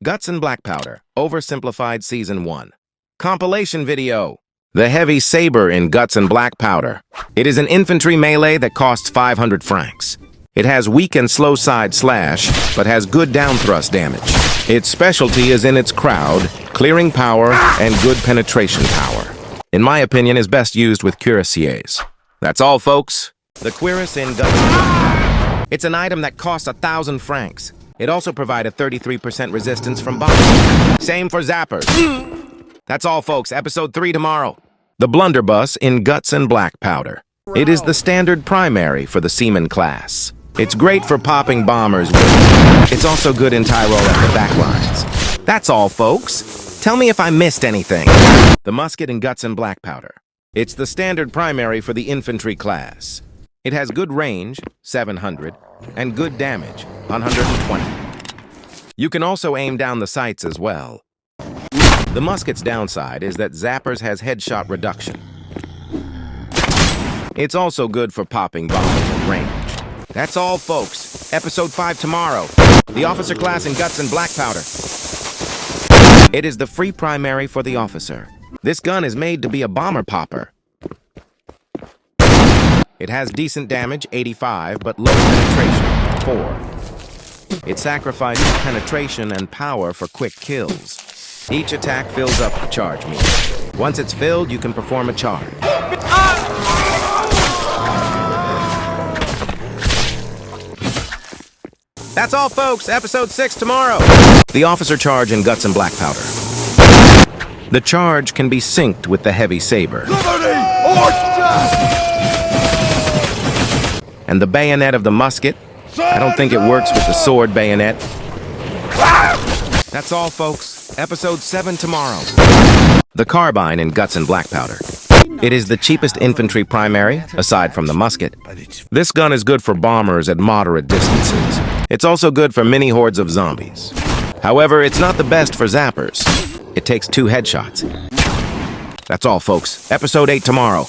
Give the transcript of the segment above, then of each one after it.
Guts and Black Powder, Oversimplified Season 1. Compilation video. The heavy saber in Guts and Black Powder. It is an infantry melee that costs 500 francs. It has weak and slow side slash, but has good down thrust damage. Its specialty is in its crowd, clearing power, and good penetration power. In my opinion, is best used with cuirassiers. That's all, folks. The cuirass in Guts. It's an item that costs 1,000 francs. It also provided 33% resistance from bombs. Same for zappers. That's all, folks. Episode 3 tomorrow. The blunderbuss in Guts and Black Powder. It is the standard primary for the Seaman class. It's great for popping bombers with. It's also good in Tyrol at the backlines. That's all, folks. Tell me if I missed anything. The musket in Guts and Black Powder. It's the standard primary for the infantry class. It has good range, 700, and good damage, 120. You can also aim down the sights as well. The musket's downside is that zappers has headshot reduction. It's also good for popping bombs at range. That's all, folks. Episode 5 tomorrow. The officer class in Guts and Black Powder. It is the free primary for the officer. This gun is made to be a bomber popper. It has decent damage, 85, but low penetration, 4. It sacrifices penetration and power for quick kills. Each attack fills up the charge meter. Once it's filled, you can perform a charge. That's all, folks. Episode 6 tomorrow. The officer charge in Guts and Black Powder. The charge can be synced with the heavy saber. And the bayonet of the musket, I don't think it works with the sword bayonet. That's all, folks. Episode 7 tomorrow. The carbine in Guts and Black Powder. It is the cheapest infantry primary, aside from the musket. This gun is good for bombers at moderate distances. It's also good for mini hordes of zombies. However, it's not the best for zappers. It takes 2 headshots. That's all, folks. Episode 8 tomorrow.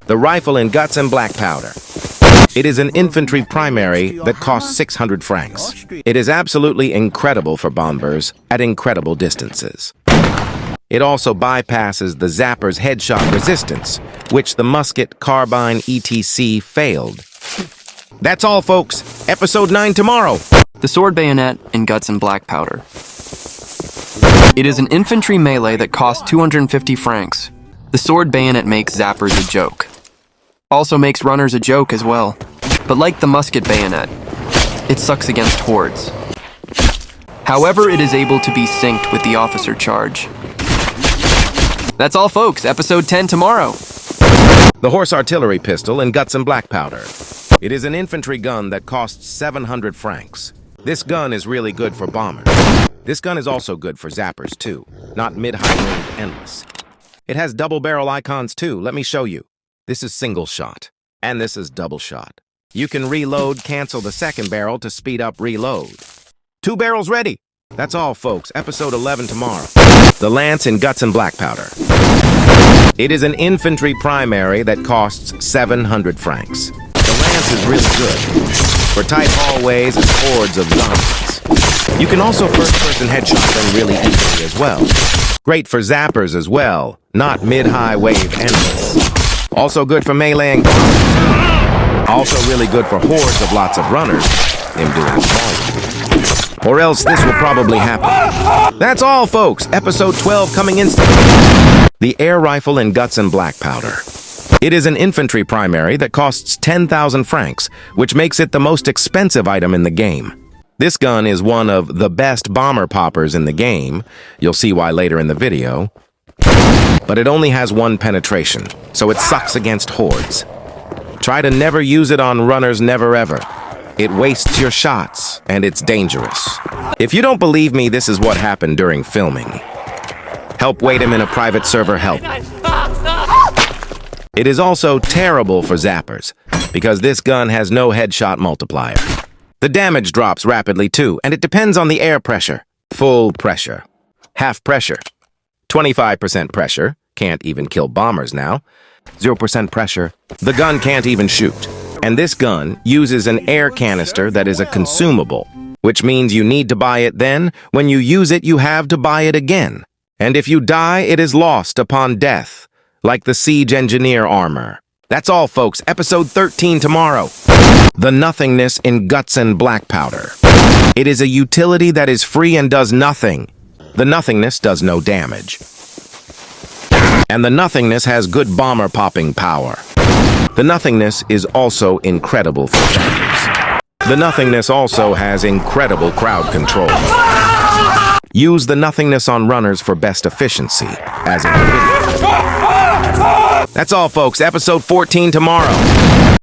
The rifle in Guts and Black Powder. It is an infantry primary that costs 600 francs. It is absolutely incredible for bombers at incredible distances. It also bypasses the zapper's headshot resistance, which the musket, carbine, etc. failed. That's all, folks. Episode 9 tomorrow. The sword bayonet in Guts and Black Powder. It is an infantry melee that costs 250 francs. The sword bayonet makes zappers a joke. Also makes runners a joke as well. But like the musket bayonet, it sucks against hordes. However, it is able to be synced with the officer charge. That's all, folks. Episode 10 tomorrow. The horse artillery pistol in Guts and Black Powder. It is an infantry gun that costs 700 francs. This gun is really good for bombers. This gun is also good for zappers too, not mid-high range endless. It has double barrel icons too. Let me show you. This is single shot, and this is double shot. You can reload, cancel the second barrel to speed up reload. 2 barrels ready. That's all, folks. Episode 11 tomorrow. The lance in Guts and Black Powder. It is an infantry primary that costs 700 francs. The lance is really good for tight hallways and hordes of zombies. You can also first-person headshot them really easily as well. Great for zappers as well, not mid-high wave endless. Also good for meleeing bombers. Also really good for hordes of lots of runners. Him doing small. Or else this will probably happen. That's all, folks. Episode 12 coming instantly. The air rifle in Guts and Black Powder. It is an infantry primary that costs 10,000 francs, which makes it the most expensive item in the game. This gun is one of the best bomber poppers in the game. You'll see why later in the video. But it only has 1 penetration, so it sucks against hordes. Try to never use it on runners, never ever. It wastes your shots, and it's dangerous. If you don't believe me, this is what happened during filming. Help wait him in a private server help. It is also terrible for zappers, because this gun has no headshot multiplier. The damage drops rapidly too, and it depends on the air pressure. Full pressure. Half pressure. 25% pressure, can't even kill bombers now. 0% pressure, the gun can't even shoot. And this gun uses an air canister that is a consumable. which means you need to buy it then. When you use it, you have to buy it again. And if you die, it is lost upon death, like the siege engineer armor. That's all, folks. Episode 13 tomorrow. The nothingness in guts and black powder. It is a utility that is free and does nothing. The nothingness does no damage. And the nothingness has good bomber popping power. The nothingness is also incredible for zappers. The nothingness also has incredible crowd control. Use the nothingness on runners for best efficiency, as in the video. That's all, folks. Episode 14 tomorrow.